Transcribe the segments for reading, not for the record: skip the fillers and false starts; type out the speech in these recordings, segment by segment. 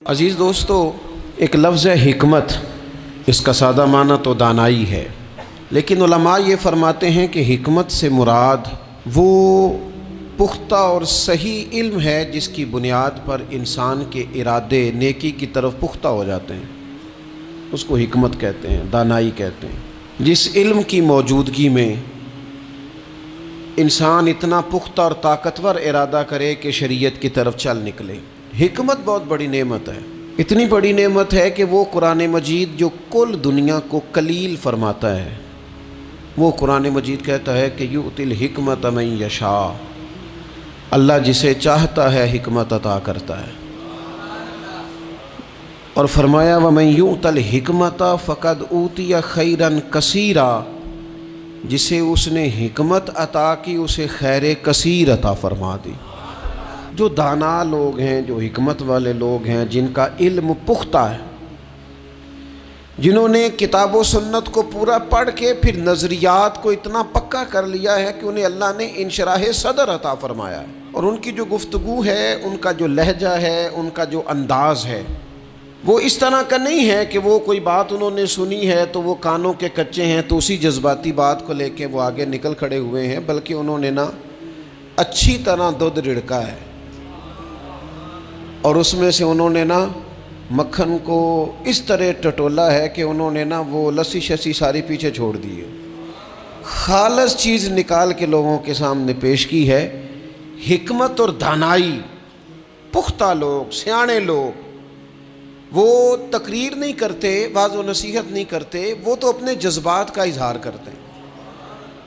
عزیز دوستو، ایک لفظ ہے حکمت، اس کا سادہ معنی تو دانائی ہے، لیکن علماء یہ فرماتے ہیں کہ حکمت سے مراد وہ پختہ اور صحیح علم ہے جس کی بنیاد پر انسان کے ارادے نیکی کی طرف پختہ ہو جاتے ہیں، اس کو حکمت کہتے ہیں، دانائی کہتے ہیں۔ جس علم کی موجودگی میں انسان اتنا پختہ اور طاقتور ارادہ کرے کہ شریعت کی طرف چل نکلے، حکمت بہت بڑی نعمت ہے۔ اتنی بڑی نعمت ہے کہ وہ قرآن مجید جو کل دنیا کو کلیل فرماتا ہے، وہ قرآن مجید کہتا ہے کہ یؤتی الحکمت من یشاء، اللہ جسے چاہتا ہے حکمت عطا کرتا ہے، اور فرمایا ومن یؤت الحکمت فقد اوتی خیرا کثیرا، جسے اس نے حکمت عطا کی اسے خیر کثیر عطا فرما دی۔ جو دانا لوگ ہیں، جو حکمت والے لوگ ہیں، جن کا علم پختہ ہے، جنہوں نے کتاب و سنت کو پورا پڑھ کے پھر نظریات کو اتنا پکا کر لیا ہے کہ انہیں اللہ نے انشراح صدر عطا فرمایا ہے، اور ان کی جو گفتگو ہے، ان کا جو لہجہ ہے، ان کا جو انداز ہے، وہ اس طرح کا نہیں ہے کہ وہ کوئی بات انہوں نے سنی ہے تو وہ کانوں کے کچے ہیں تو اسی جذباتی بات کو لے کے وہ آگے نکل کھڑے ہوئے ہیں، بلکہ انہوں نے اچھی طرح دودھ رڑکا ہے، اور اس میں سے انہوں نے مکھن کو اس طرح ٹٹولا ہے کہ انہوں نے وہ لسی شسی ساری پیچھے چھوڑ دی ہے، خالص چیز نکال کے لوگوں کے سامنے پیش کی ہے۔ حکمت اور دانائی، پختہ لوگ، سیانے لوگ، وہ تقریر نہیں کرتے، واعظ و نصیحت نہیں کرتے، وہ تو اپنے جذبات کا اظہار کرتے ہیں،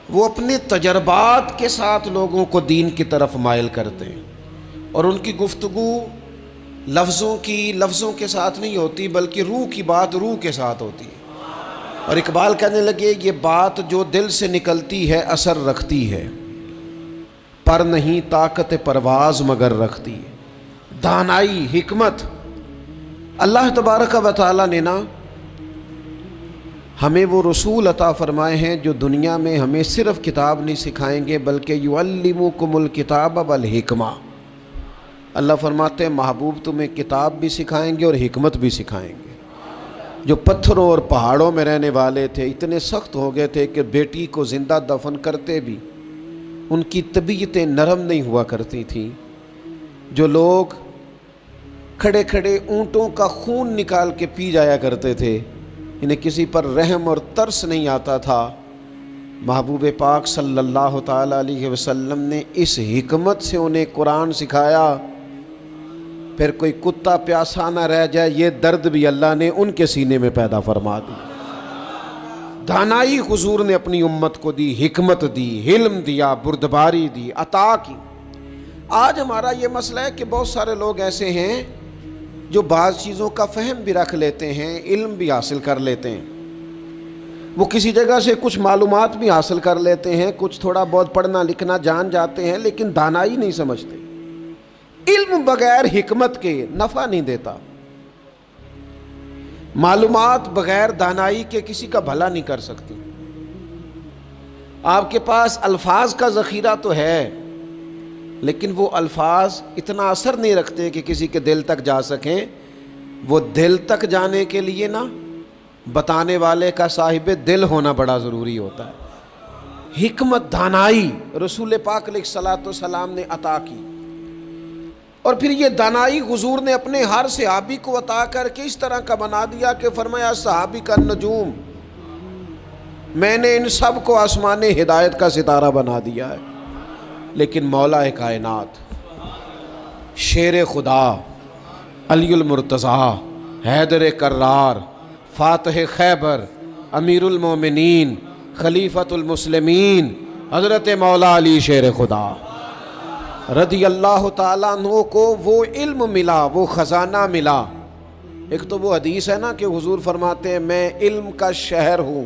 وہ اپنے تجربات کے ساتھ لوگوں کو دین کی طرف مائل کرتے ہیں، اور ان کی گفتگو لفظوں کے ساتھ نہیں ہوتی، بلکہ روح کی بات روح کے ساتھ ہوتی ہے۔ اور اقبال کہنے لگے یہ بات جو دل سے نکلتی ہے اثر رکھتی ہے، پر نہیں طاقت پرواز مگر رکھتی ہے۔ دانائی، حکمت، اللہ تبارک و تعالیٰ نے ہمیں وہ رسول عطا فرمائے ہیں جو دنیا میں ہمیں صرف کتاب نہیں سکھائیں گے بلکہ یعلمکم الکتاب والحکمہ۔ اللہ فرماتے ہیں محبوب تمہیں کتاب بھی سکھائیں گے اور حکمت بھی سکھائیں گے۔ جو پتھروں اور پہاڑوں میں رہنے والے تھے اتنے سخت ہو گئے تھے کہ بیٹی کو زندہ دفن کرتے بھی ان کی طبیعتیں نرم نہیں ہوا کرتی تھیں، جو لوگ کھڑے کھڑے اونٹوں کا خون نکال کے پی جایا کرتے تھے، انہیں کسی پر رحم اور ترس نہیں آتا تھا، محبوب پاک صلی اللہ تعالیٰ علیہ وسلم نے اس حکمت سے انہیں قرآن سکھایا۔ پھر کوئی کتا پیاسا نہ رہ جائے، یہ درد بھی اللہ نے ان کے سینے میں پیدا فرما دی۔ دانائی حضور نے اپنی امت کو دی، حکمت دی، علم دیا، بردباری دی، عطا کی۔ آج ہمارا یہ مسئلہ ہے کہ بہت سارے لوگ ایسے ہیں جو بعض چیزوں کا فہم بھی رکھ لیتے ہیں، علم بھی حاصل کر لیتے ہیں، وہ کسی جگہ سے کچھ معلومات بھی حاصل کر لیتے ہیں، کچھ تھوڑا بہت پڑھنا لکھنا جان جاتے ہیں، لیکن دانائی نہیں سمجھتے۔ علم بغیر حکمت کے نفع نہیں دیتا، معلومات بغیر دانائی کے کسی کا بھلا نہیں کر سکتی۔ آپ کے پاس الفاظ کا ذخیرہ تو ہے، لیکن وہ الفاظ اتنا اثر نہیں رکھتے کہ کسی کے دل تک جا سکیں۔ وہ دل تک جانے کے لیے بتانے والے کا صاحب دل ہونا بڑا ضروری ہوتا ہے۔ حکمت، دانائی رسول پاک علیہ الصلوۃ والسلام نے عطا کی، اور پھر یہ دانائی حضور نے اپنے ہر صحابی کو عطا کر کے اس طرح کا بنا دیا کہ فرمایا صحابی کا نجوم، میں نے ان سب کو آسمان ہدایت کا ستارہ بنا دیا ہے، لیکن مولا کائنات، شیر خدا، علی المرتضیٰ، حیدر کرار، فاتح خیبر، امیر المومنین، خلیفۃ المسلمین، حضرت مولا علی شیر خدا رضی اللہ تعالیٰ عنہ کو وہ علم ملا، وہ خزانہ ملا۔ ایک تو وہ حدیث ہے کہ حضور فرماتے ہیں میں علم کا شہر ہوں،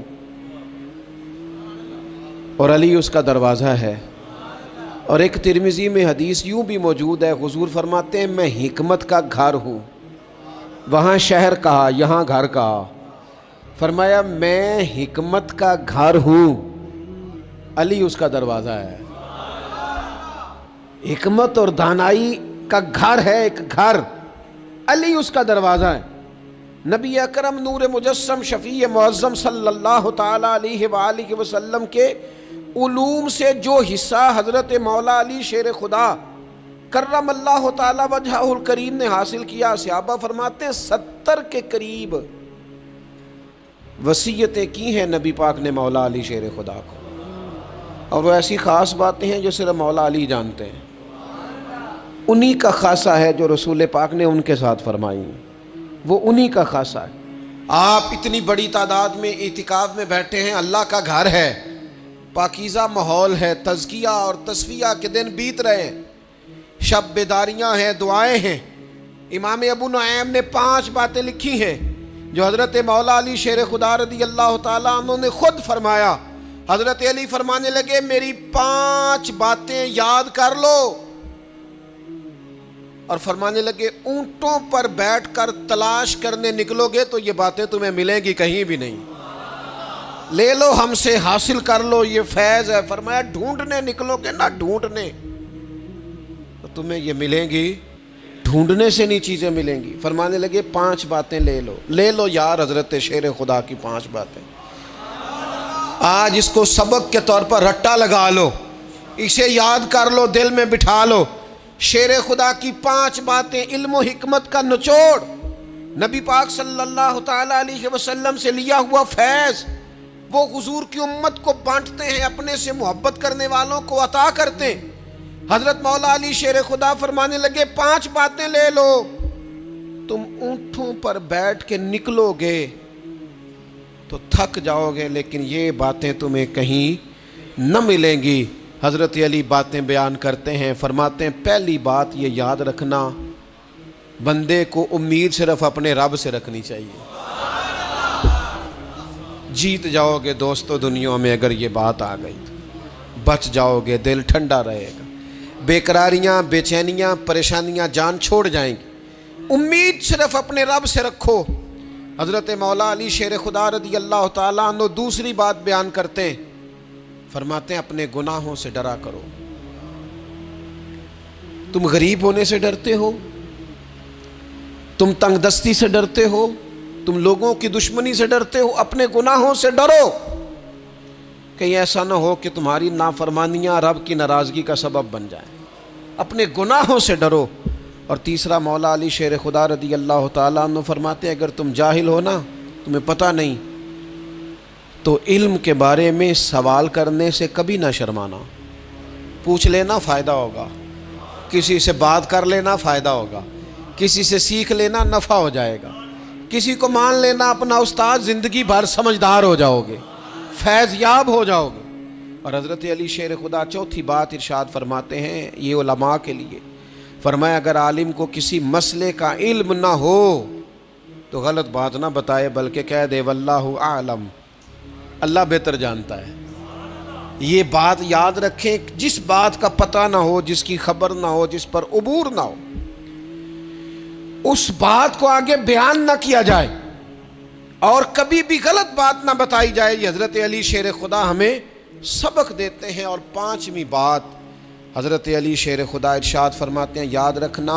اور علی اس کا دروازہ ہے۔ اور ایک ترمذی میں حدیث یوں بھی موجود ہے، حضور فرماتے ہیں میں حکمت کا گھر ہوں، وہاں شہر کہا، یہاں گھر کہا، فرمایا میں حکمت کا گھر ہوں، علی اس کا دروازہ ہے۔ حکمت اور دانائی کا گھر ہے، ایک گھر، علی اس کا دروازہ ہے۔ نبی اکرم نور مجسم شفیع معظم صلی اللہ تعالی علیہ وآلہ وسلم کے علوم سے جو حصہ حضرت مولا علی شیر خدا کرم اللہ تعالی وجہہ الکریم نے حاصل کیا، صحابہ فرماتے ہیں 70 کے قریب وصیتیں کی ہیں نبی پاک نے مولا علی شیر خدا کو، اور وہ ایسی خاص باتیں ہیں جو صرف مولا علی جانتے ہیں، انہی کا خاصہ ہے جو رسول پاک نے ان کے ساتھ فرمائی ہیں، وہ انہی کا خاصہ ہے۔ آپ اتنی بڑی تعداد میں اعتکاف میں بیٹھے ہیں، اللہ کا گھر ہے، پاکیزہ ماحول ہے، تزکیہ اور تصفیہ کے دن بیت رہے ہیں، شب بیداریاں ہیں، دعائیں ہیں۔ امام ابو نعیم نے 5 باتیں لکھی ہیں جو حضرت مولا علی شیر خدا رضی اللہ تعالیٰ عنہ نے خود فرمایا۔ حضرت علی فرمانے لگے میری 5 باتیں یاد کر لو، اور فرمانے لگے اونٹوں پر بیٹھ کر تلاش کرنے نکلو گے تو یہ باتیں تمہیں ملیں گی کہیں بھی نہیں، لے لو ہم سے، حاصل کر لو، یہ فیض ہے۔ فرمایا ڈھونڈنے نکلو گے نہ ڈھونڈنے تو تمہیں یہ ملیں گی، ڈھونڈنے سے نہیں چیزیں ملیں گی۔ فرمانے لگے 5 باتیں لے لو یار حضرت شیر خدا کی 5 باتیں، آج اس کو سبق کے طور پر رٹا لگا لو، اسے یاد کر لو، دل میں بٹھا لو۔ شیر خدا کی 5 باتیں، علم و حکمت کا نچوڑ، نبی پاک صلی اللہ تعالی علیہ وسلم سے لیا ہوا فیض، وہ حضور کی امت کو بانٹتے ہیں، اپنے سے محبت کرنے والوں کو عطا کرتے ہیں۔ حضرت مولا علی شیر خدا فرمانے لگے 5 باتیں لے لو، تم اونٹوں پر بیٹھ کے نکلو گے تو تھک جاؤ گے، لیکن یہ باتیں تمہیں کہیں نہ ملیں گی۔ حضرت علی باتیں بیان کرتے ہیں، فرماتے ہیں پہلی بات یہ یاد رکھنا، بندے کو امید صرف اپنے رب سے رکھنی چاہیے، جیت جاؤ گے دوستو دنیا میں اگر یہ بات آ گئی تو، بچ جاؤ گے، دل ٹھنڈا رہے گا، بے قراریاں، بے چینیاں، پریشانیاں جان چھوڑ جائیں گی، امید صرف اپنے رب سے رکھو۔ حضرت مولا علی شیر خدا رضی اللہ تعالیٰ عنہ دوسری بات بیان کرتے ہیں، فرماتے ہیں اپنے گناہوں سے ڈرا کرو۔ تم غریب ہونے سے ڈرتے ہو، تم تنگ دستی سے ڈرتے ہو، تم لوگوں کی دشمنی سے ڈرتے ہو، اپنے گناہوں سے ڈرو، کہیں ایسا نہ ہو کہ تمہاری نافرمانیاں رب کی ناراضگی کا سبب بن جائیں، اپنے گناہوں سے ڈرو۔ اور تیسرا مولا علی شیر خدا رضی اللہ تعالیٰ عنہ فرماتے ہیں اگر تم جاہل ہو نا، تمہیں پتہ نہیں، تو علم کے بارے میں سوال کرنے سے کبھی نہ شرمانا، پوچھ لینا فائدہ ہوگا، کسی سے بات کر لینا فائدہ ہوگا، کسی سے سیکھ لینا نفع ہو جائے گا، کسی کو مان لینا اپنا استاد، زندگی بھر سمجھدار ہو جاؤ گے، فیض یاب ہو جاؤ گے۔ اور حضرت علی شیر خدا چوتھی بات ارشاد فرماتے ہیں یہ علماء کے لیے، فرمایا اگر عالم کو کسی مسئلے کا علم نہ ہو تو غلط بات نہ بتائے بلکہ کہہ دے واللہ اعلم، اللہ بہتر جانتا ہے۔ یہ بات یاد رکھیں، جس بات کا پتہ نہ ہو، جس کی خبر نہ ہو، جس پر عبور نہ ہو، اس بات کو آگے بیان نہ کیا جائے اور کبھی بھی غلط بات نہ بتائی جائے۔ یہ حضرت علی شیر خدا ہمیں سبق دیتے ہیں۔ اور 5ویں بات حضرت علی شیر خدا ارشاد فرماتے ہیں یاد رکھنا،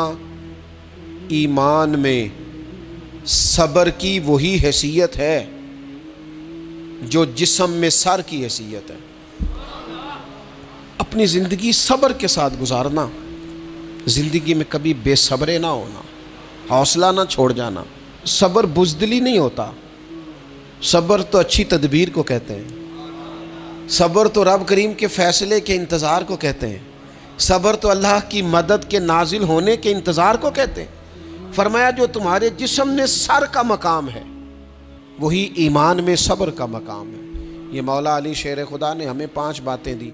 ایمان میں صبر کی وہی حیثیت ہے جو جسم میں سر کی حیثیت ہے۔ اپنی زندگی صبر کے ساتھ گزارنا، زندگی میں کبھی بے صبرے نہ ہونا، حوصلہ نہ چھوڑ جانا۔ صبر بزدلی نہیں ہوتا، صبر تو اچھی تدبیر کو کہتے ہیں، صبر تو رب کریم کے فیصلے کے انتظار کو کہتے ہیں، صبر تو اللہ کی مدد کے نازل ہونے کے انتظار کو کہتے ہیں۔ فرمایا جو تمہارے جسم میں سر کا مقام ہے وہی ایمان میں صبر کا مقام ہے۔ یہ مولا علی شیر خدا نے ہمیں 5 باتیں دی۔